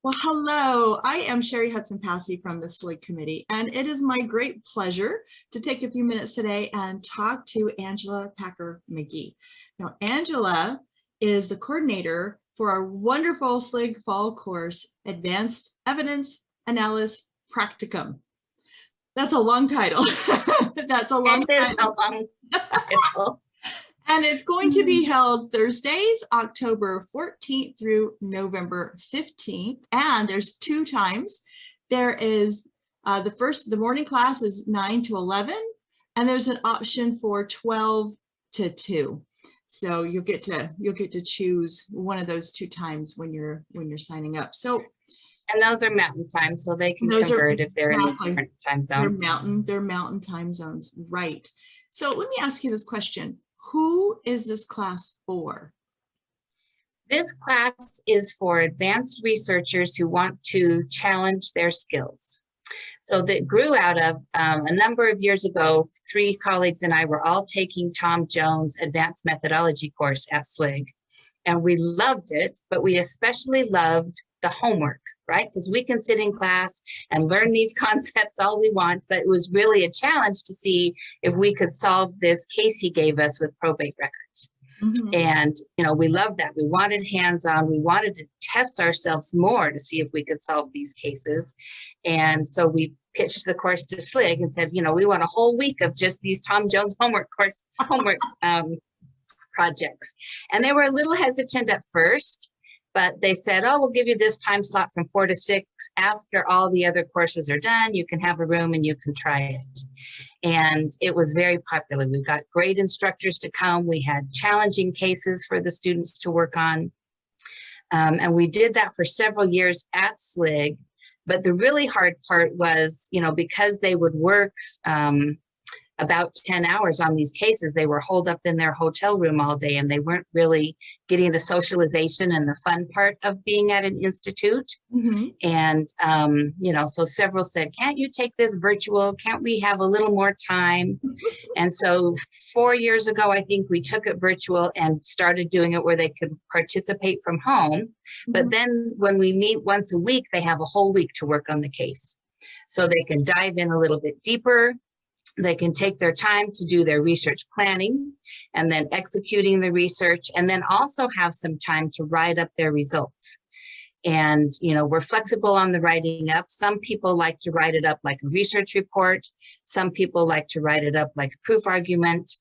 Well, hello, I am Sherry Hudson-Passy from the SLIG committee, and it is my great pleasure to take a few minutes today and talk to Angela Packer-McGhie. Now, Angela is the coordinator for our wonderful SLIG Fall course, Advanced Evidence Analysis Practicum. That's a long title. That's a long title. And it's going to be held Thursdays, October 14th through November 15th. And there's two times. There is the morning class is 9 to 11, and there's an option for 12 to 2. So you'll get to choose one of those two times when you're signing up. So, and those are mountain time, so they can convert if they're in a different time zone. They're mountain time zones, right? So let me ask you this question. Who is this class for? This class is for advanced researchers who want to challenge their skills. So that grew out of a number of years ago, 3 colleagues and I were all taking Tom Jones' advanced methodology course at SLIG. And we loved it, but we especially loved the homework, right? Because we can sit in class and learn these concepts all we want, but it was really a challenge to see if we could solve this case he gave us with probate records. Mm-hmm. And, you know, we loved that. We wanted hands-on. We wanted to test ourselves more to see if we could solve these cases. And so we pitched the course to SLIG and said, you know, we want a whole week of just these Tom Jones homework projects. And they were a little hesitant at first, but they said, oh, we'll give you this time slot from 4 to 6. After all the other courses are done, you can have a room and you can try it. And it was very popular. We got great instructors to come. We had challenging cases for the students to work on. And we did that for several years at SLIG. But the really hard part was, you know, because they would work about 10 hours on these cases, they were holed up in their hotel room all day, and they weren't really getting the socialization and the fun part of being at an institute. Mm-hmm. And, you know, so several said, can't you take this virtual? Can't we have a little more time? And so 4 years ago, I think we took it virtual and started doing it where they could participate from home. Mm-hmm. But then when we meet once a week, they have a whole week to work on the case. So they can dive in a little bit deeper. They can take their time to do their research planning and then executing the research, and then also have some time to write up their results. And, you know, we're flexible on the writing up. Some people like to write it up like a research report. Some people like to write it up like a proof argument.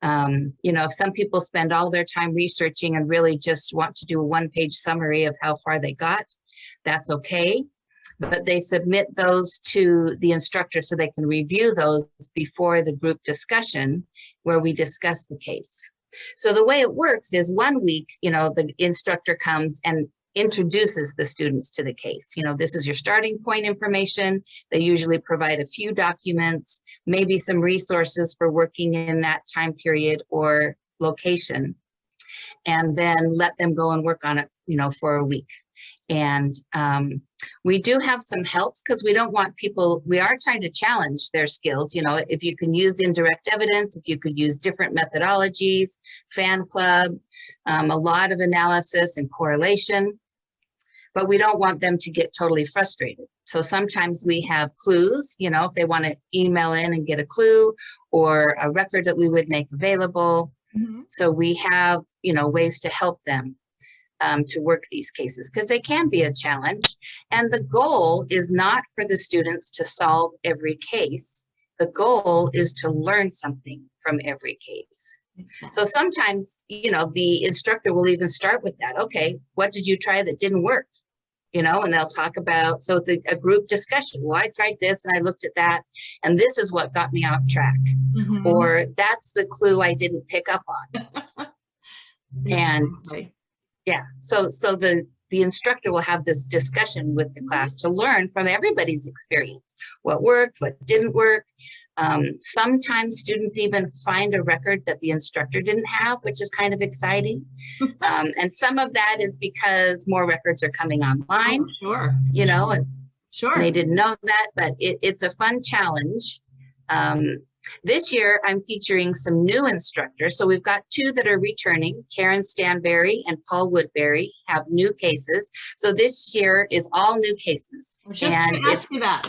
You know, if some people spend all their time researching and really just want to do a one-page summary of how far they got, that's okay. But they submit those to the instructor so they can review those before the group discussion where we discuss the case. So the way it works is 1 week, you know, the instructor comes and introduces the students to the case. You know, this is your starting point information. They usually provide a few documents, maybe some resources for working in that time period or location, and then let them go and work on it, you know, for a week. And we do have some helps because we don't want people, we are trying to challenge their skills. You know, if you can use indirect evidence, if you could use different methodologies, fan club, a lot of analysis and correlation, but we don't want them to get totally frustrated. So sometimes we have clues, you know, if they want to email in and get a clue or a record that we would make available. Mm-hmm. So we have, you know, ways to help them to work these cases because they can be a challenge. And the goal is not for the students to solve every case. The goal is to learn something from every case. Exactly. So sometimes, you know, the instructor will even start with that. Okay, what did you try that didn't work? You know, and they'll talk about, so it's a group discussion. Well, I tried this and I looked at that, and this is what got me off track. Mm-hmm. Or that's the clue I didn't pick up on. And yeah, so the instructor will have this discussion with the class to learn from everybody's experience, what worked, what didn't work. Sometimes students even find a record that the instructor didn't have, which is kind of exciting. And some of that is because more records are coming online. Oh, sure. You know, and sure. They didn't know that, but it's a fun challenge. This year, I'm featuring some new instructors. So we've got two that are returning. Karen Stanberry and Paul Woodbury have new cases. So this year is all new cases. I was just going to ask you that.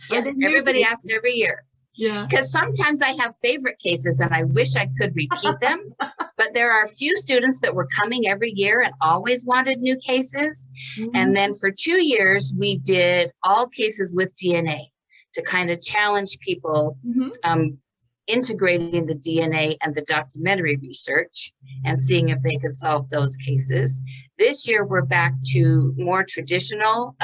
Yes, everybody asks every year. Yeah. Because sometimes I have favorite cases and I wish I could repeat them, but there are a few students that were coming every year and always wanted new cases. And then for 2 years, we did all cases with DNA to kind of challenge people integrating the DNA and the documentary research and seeing if they could solve those cases. This year, we're back to more traditional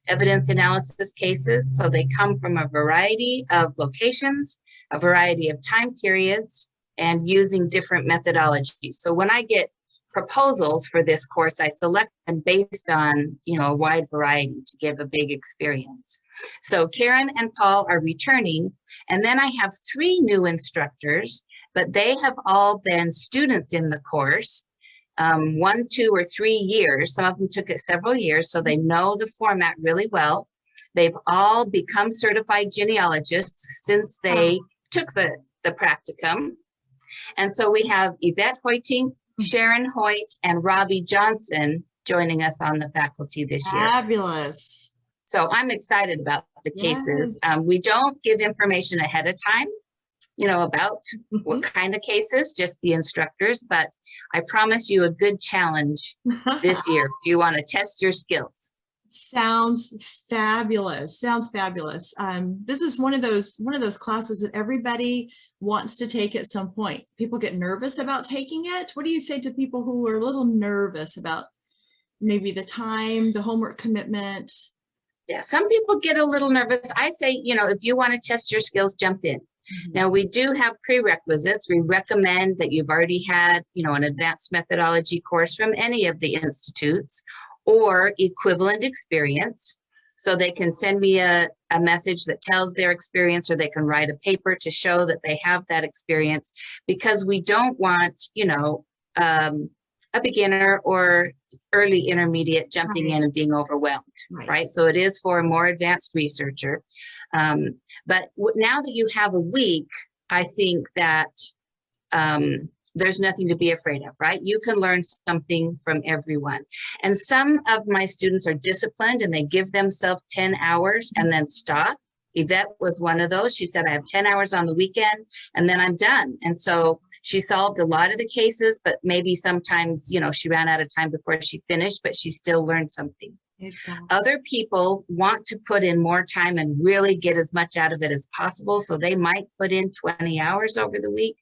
evidence analysis cases. So they come from a variety of locations, a variety of time periods, and using different methodologies. So when I get proposals for this course, I select them based on, a wide variety to give a big experience. So Karen and Paul are returning, and then I have 3 new instructors, but they have all been students in the course, 1, 2, or 3 years. Some of them took it several years, so they know the format really well. They've all become certified genealogists since they took the practicum. And so we have Yvette Hoyting, Sharon Hoyt, and Robbie Johnson joining us on the faculty this year. Fabulous. So I'm excited about the cases. We don't give information ahead of time, about what kind of cases, just the instructors, but I promise you a good challenge this year if you want to test your skills. Sounds fabulous. Sounds fabulous. This is one of those classes that everybody wants to take at some point. People get nervous about taking it. What do you say to people who are a little nervous about maybe the time, the homework commitment? Yeah, some people get a little nervous. I say, if you want to test your skills, jump in. Now, we do have prerequisites. We recommend that you've already had, an advanced methodology course from any of the institutes or equivalent experience. So they can send me a message that tells their experience, or they can write a paper to show that they have that experience, because we don't want, a beginner or early intermediate jumping in and being overwhelmed, right? So it is for a more advanced researcher. But now that you have a week, I think that there's nothing to be afraid of, right? You can learn something from everyone. And some of my students are disciplined and they give themselves 10 hours and then stop. Yvette was one of those. She said, I have 10 hours on the weekend and then I'm done. And so she solved a lot of the cases, but maybe sometimes, she ran out of time before she finished, but she still learned something. Exactly. Other people want to put in more time and really get as much out of it as possible. So they might put in 20 hours over the week.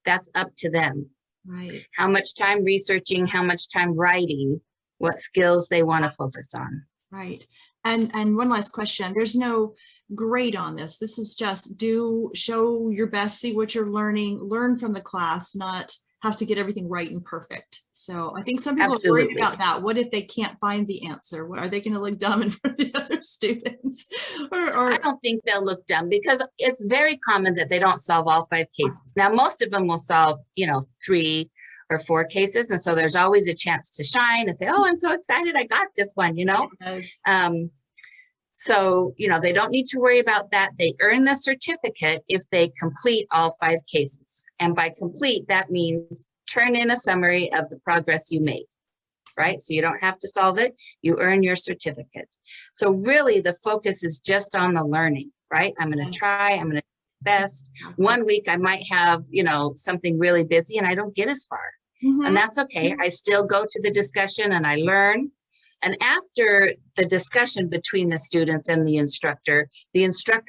That's up to them. Right. How much time researching, how much time writing, what skills they want to focus on. Right. And one last question. There's no grade on this. This is just show your best, see what you're learning, learn from the class, not have to get everything right and perfect. So I think some people are worried about that. What if they can't find the answer? What, are they going to look dumb in front of the other students? Or I don't think they'll look dumb, because it's very common that they don't solve all 5 cases. Now, most of them will solve, 3 or 4 cases. And so there's always a chance to shine and say, oh, I'm so excited, I got this one, Yes. So, they don't need to worry about that. They earn the certificate if they complete all 5 cases. And by complete, that means turn in a summary of the progress you made, right? So you don't have to solve it. You earn your certificate. So really the focus is just on the learning, right? I'm going to try, I'm going to do my best. One week I might have, something really busy and I don't get as far. And that's okay. I still go to the discussion and I learn. And after the discussion between the students and the instructor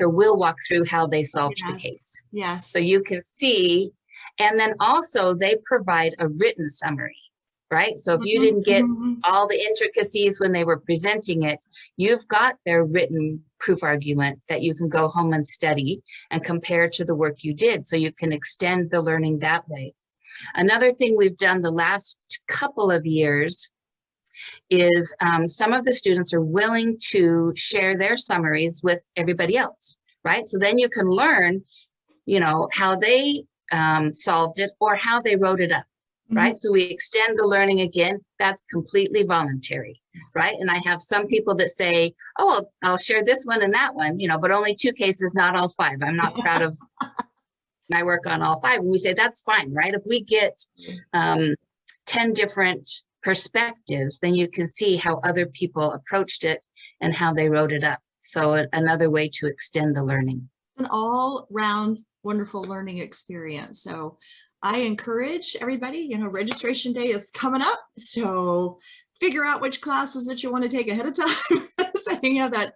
will walk through how they solved the case. Yes. So you can see, and then also they provide a written summary, right? So if you didn't get all the intricacies when they were presenting it, you've got their written proof argument that you can go home and study and compare to the work you did. So you can extend the learning that way. Another thing we've done the last couple of years is some of the students are willing to share their summaries with everybody else, right? So then you can learn, how they solved it or how they wrote it up. right? So we extend the learning again. That's completely voluntary, right? And I have some people that say, oh, I'll share this one and that one, but only 2 cases, not all 5. I'm not proud of my work on all 5. And we say, that's fine, right? If we get 10 different perspectives, then you can see how other people approached it and how they wrote it up. So another way to extend the learning. An all-round wonderful learning experience. So I encourage everybody, registration day is coming up. So figure out which classes that you want to take ahead of time. So you have that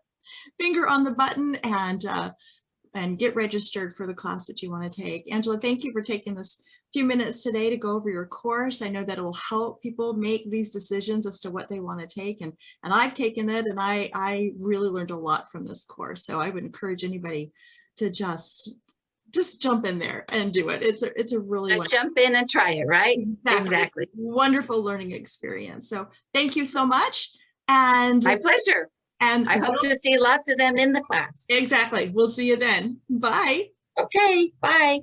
finger on the button and get registered for the class that you want to take. Angela, thank you for taking this few minutes today to go over your course. I know that it will help people make these decisions as to what they want to take. And I've taken it, and I really learned a lot from this course. So I would encourage anybody to just jump in there and do it. It's a really just jump in and try it, right? Exactly. Wonderful learning experience. So thank you so much. And my pleasure. And I hope to see lots of them in the class. Exactly. We'll see you then. Bye. Okay. Bye.